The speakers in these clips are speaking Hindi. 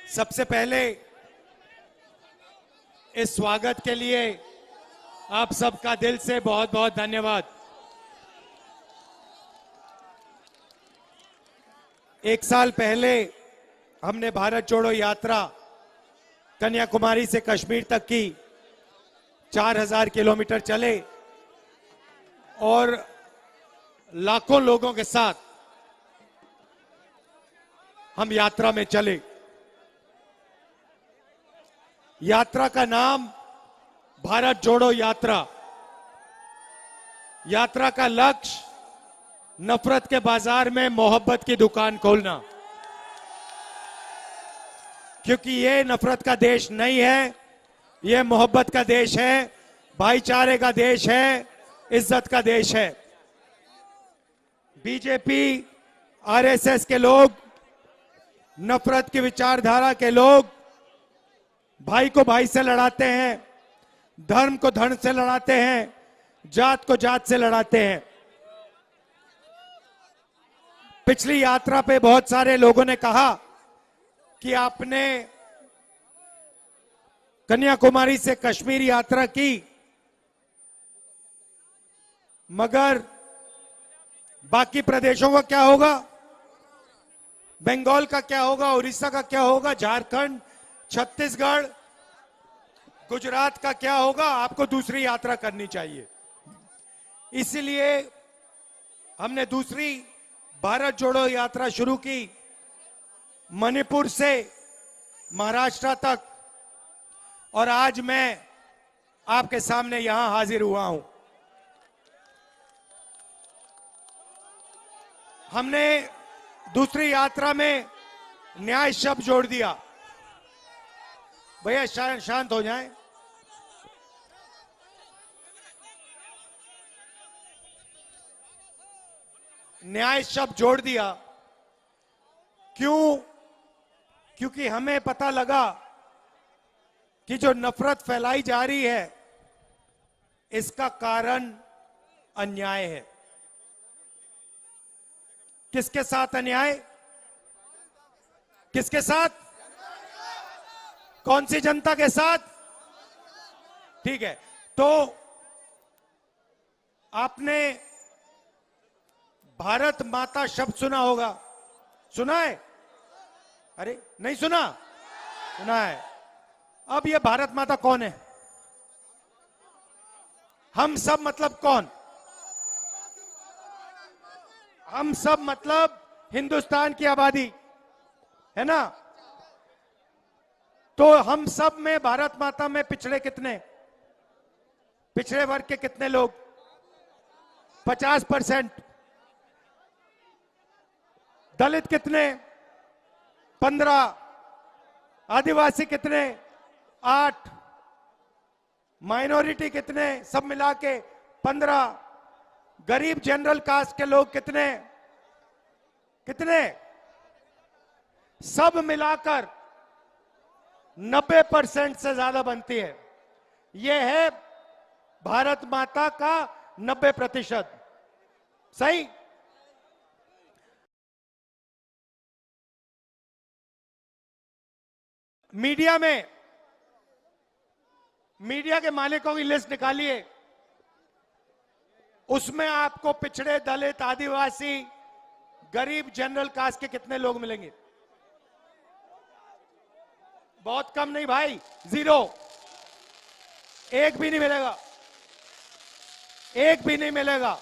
सबसे पहले इस स्वागत के लिए आप सबका दिल से बहुत बहुत धन्यवाद। एक साल पहले हमने भारत जोड़ो यात्रा कन्याकुमारी से कश्मीर तक की। 4000 किलोमीटर चले और लाखों लोगों के साथ हम यात्रा में चले। यात्रा का नाम भारत जोड़ो यात्रा। यात्रा का लक्ष्य नफरत के बाजार में मोहब्बत की दुकान खोलना, क्योंकि ये नफरत का देश नहीं है, ये मोहब्बत का देश है, भाईचारे का देश है, इज्जत का देश है। बीजेपी, आरएसएस के लोग, नफरत की विचारधारा के लोग भाई को भाई से लड़ाते हैं, धर्म को धर्म से लड़ाते हैं, जात को जात से लड़ाते हैं। पिछली यात्रा पे बहुत सारे लोगों ने कहा कि आपने कन्याकुमारी से कश्मीर यात्रा की, मगर बाकी प्रदेशों का क्या होगा? बंगाल का क्या होगा? उड़ीसा का क्या होगा? झारखंड, छत्तीसगढ़, गुजरात का क्या होगा? आपको दूसरी यात्रा करनी चाहिए। इसलिए हमने दूसरी भारत जोड़ो यात्रा शुरू की, मणिपुर से महाराष्ट्र तक, और आज मैं आपके सामने यहां हाजिर हुआ हूं। हमने दूसरी यात्रा में न्याय शब्द जोड़ दिया। भैया शांत हो जाएं। न्याय शब्द जोड़ दिया। क्यों? क्योंकि हमें पता लगा कि जो नफरत फैलाई जा रही है इसका कारण अन्याय है। किसके साथ अन्याय? किसके साथ? कौन सी जनता के साथ? ठीक है, तो आपने भारत माता शब्द सुना होगा। सुना है? अरे नहीं सुना? सुना है। अब ये भारत माता कौन है? हम सब मतलब कौन? हम सब मतलब हिंदुस्तान की आबादी है ना। तो हम सब में भारत माता में पिछड़े कितने? पिछड़े वर्ग के कितने लोग? 50%। दलित कितने? 15। आदिवासी कितने? 8। माइनॉरिटी कितने? सब मिला के 15। गरीब जनरल कास्ट के लोग कितने? कितने? सब मिलाकर 90% से ज्यादा बनती है। यह है भारत माता का 90%। सही? मीडिया के मालिकों की लिस्ट निकालिए, उसमें आपको पिछड़े, दलित, आदिवासी, गरीब, जनरल कास्ट के कितने लोग मिलेंगे? बहुत कम नहीं भाई, 0। एक भी नहीं मिलेगा, एक भी नहीं मिलेगा।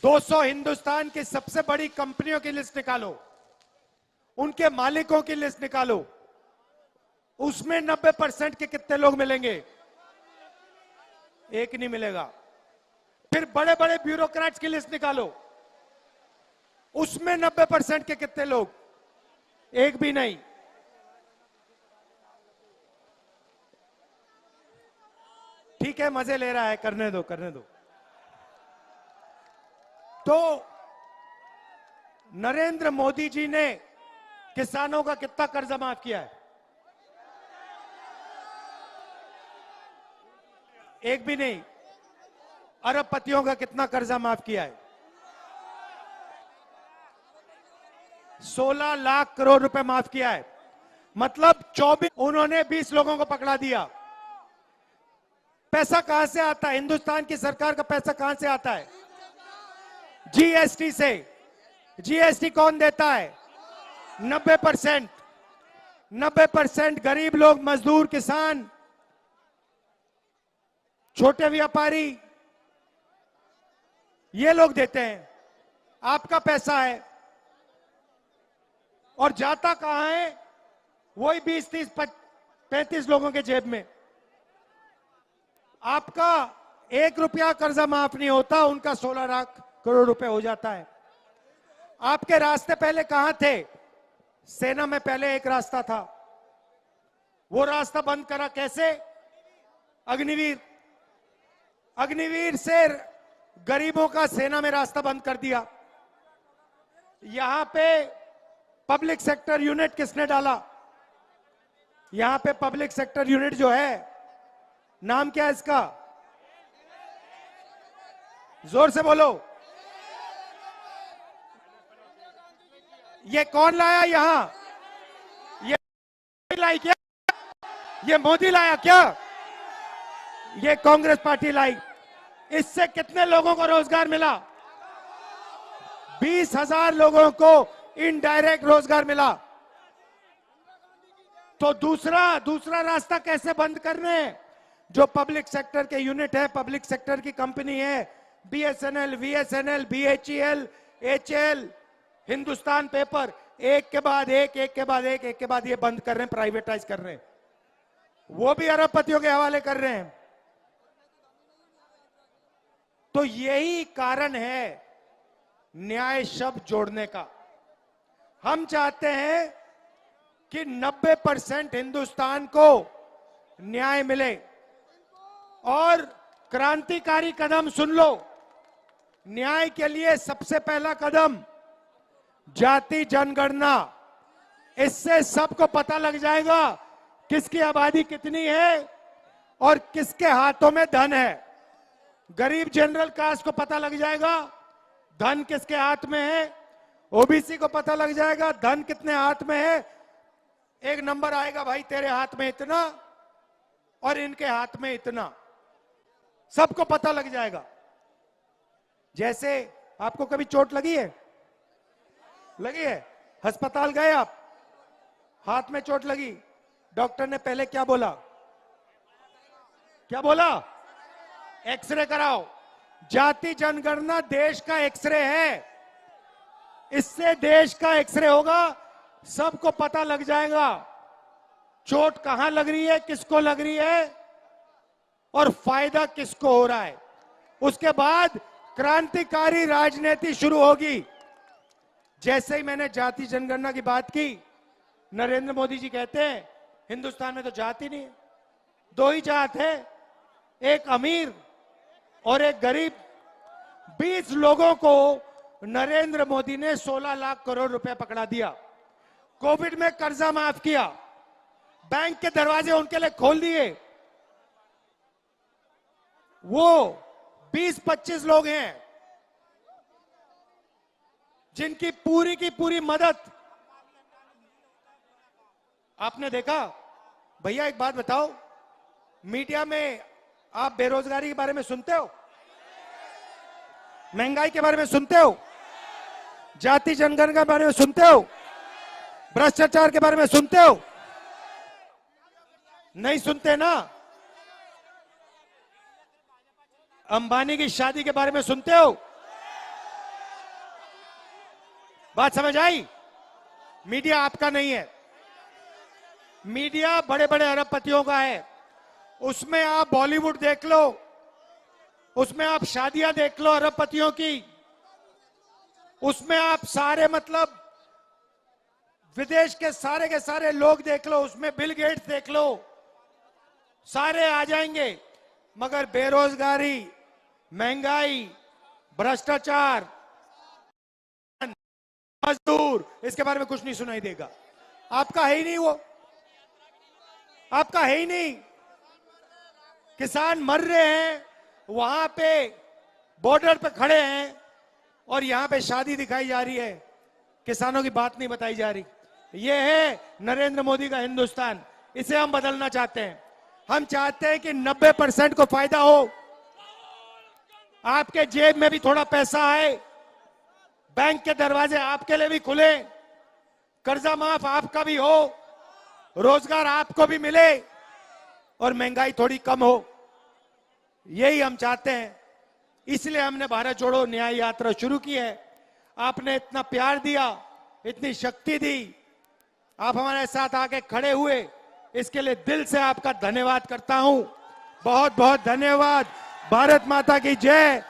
200 हिंदुस्तान की सबसे बड़ी कंपनियों की लिस्ट निकालो, उनके मालिकों की लिस्ट निकालो, उसमें 90% के कितने लोग मिलेंगे? एक नहीं मिलेगा। फिर बड़े बड़े ब्यूरोक्रेट्स की लिस्ट निकालो, उसमें 90% के कितने लोग? एक भी नहीं। ठीक है, मजे ले रहा है, करने दो करने दो। तो नरेंद्र मोदी जी ने किसानों का कितना कर्जा माफ किया है? एक भी नहीं। अरबपतियों का कितना कर्जा माफ किया है? 16 लाख करोड़ रुपए माफ किया है। मतलब 24, उन्होंने 20 लोगों को पकड़ा दिया। पैसा कहां से आता है? हिंदुस्तान की सरकार का पैसा कहां से आता है? जीएसटी से। जीएसटी कौन देता है? 90%। 90% गरीब लोग, मजदूर, किसान, छोटे व्यापारी, ये लोग देते हैं। आपका पैसा है और जाता कहां है? वही 20, 30, 35 लोगों के जेब में। आपका 1 रुपया कर्जा माफ नहीं होता, उनका 16 लाख करोड़ रुपए हो जाता है। आपके रास्ते पहले कहां थे? सेना में पहले एक रास्ता था, वो रास्ता बंद करा। कैसे? अग्निवीर। अग्निवीर से गरीबों का सेना में रास्ता बंद कर दिया। यहां पे पब्लिक सेक्टर यूनिट किसने डाला? यहां पे पब्लिक सेक्टर यूनिट जो है, नाम क्या है इसका? जोर से बोलो। ये कौन लाया यहां? ये लाई क्या? ये मोदी लाया क्या? ये कांग्रेस पार्टी लाई। इससे कितने लोगों को रोजगार मिला? 20,000 लोगों को इनडायरेक्ट रोजगार मिला। तो दूसरा रास्ता कैसे बंद करने? जो पब्लिक सेक्टर के यूनिट है, पब्लिक सेक्टर की कंपनी है, BSNL, VSNL, BHEL, HAL, Hindustan paper, एक के बाद एक के बाद एक के बाद ये बंद कर रहे हैं, प्राइवेटाइज कर रहे हैं। वो भी अरबपतियों के हवाले कर रहे हैं। तो यही कारण है न्याय शब्द जोड़ने का। हम चाहते हैं कि 90% हिंदुस्तान को न्याय मिले। और क्रांतिकारी कदम सुन लो। न्याय के लिए सबसे पहला कदम जाति जनगणना। इससे सबको पता लग जाएगा किसकी आबादी कितनी है और किसके हाथों में धन है। गरीब जनरल कास्ट को पता लग जाएगा धन किसके हाथ में है। ओबीसी को पता लग जाएगा धन कितने हाथ में है। एक नंबर आएगा, भाई तेरे हाथ में इतना और इनके हाथ में इतना, सबको पता लग जाएगा। जैसे आपको कभी चोट लगी है? लगी है? अस्पताल गए आप, हाथ में चोट लगी, डॉक्टर ने पहले क्या बोला? क्या बोला? एक्सरे कराओ। जाति जनगणना देश का एक्सरे है। इससे देश का एक्सरे होगा, सबको पता लग जाएगा चोट कहां लग रही है, किसको लग रही है और फायदा किसको हो रहा है। उसके बाद क्रांतिकारी राजनीति शुरू होगी। जैसे ही मैंने जाति जनगणना की बात की, नरेंद्र मोदी जी कहते हैं हिंदुस्तान में तो जाति नहीं है, 2 ही जात है, एक अमीर और एक गरीब। 20 लोगों को नरेंद्र मोदी ने 16 लाख करोड़ रुपए पकड़ा दिया। कोविड में कर्जा माफ किया, बैंक के दरवाजे उनके लिए खोल दिए। वो 20-25 लोग हैं जिनकी पूरी की पूरी मदद आपने देखा। भैया एक बात बताओ, मीडिया में आप बेरोजगारी के बारे में सुनते हो? महंगाई के बारे में सुनते हो? जाति जनगणना के बारे में सुनते हो? भ्रष्टाचार के बारे में सुनते हो? नहीं सुनते ना। अंबानी की शादी के बारे में सुनते हो? बात समझ आई? मीडिया आपका नहीं है, मीडिया बड़े बड़े अरबपतियों का है। उसमें आप बॉलीवुड देख लो, उसमें आप शादियां देख लो अरबपतियों की, उसमें आप सारे मतलब विदेश के सारे लोग देख लो, उसमें बिल गेट्स देख लो, सारे आ जाएंगे। मगर बेरोजगारी, महंगाई, भ्रष्टाचार, मजदूर, इसके बारे में कुछ नहीं सुनाई देगा। आपका है ही नहीं, वो आपका है ही नहीं। किसान मर रहे हैं, वहां पे बॉर्डर पे खड़े हैं और यहां पे शादी दिखाई जा रही है। किसानों की बात नहीं बताई जा रही। ये है नरेंद्र मोदी का हिंदुस्तान, इसे हम बदलना चाहते हैं। हम चाहते हैं कि 90% को फायदा हो, आपके जेब में भी थोड़ा पैसा आए, बैंक के दरवाजे आपके लिए भी खुले, कर्जा माफ आपका भी हो, रोजगार आपको भी मिले और महंगाई थोड़ी कम हो। यही हम चाहते हैं। इसलिए हमने भारत जोड़ो न्याय यात्रा शुरू की है। आपने इतना प्यार दिया, इतनी शक्ति दी, आप हमारे साथ आके खड़े हुए, इसके लिए दिल से आपका धन्यवाद करता हूं। बहुत बहुत धन्यवाद। भारत माता की जय।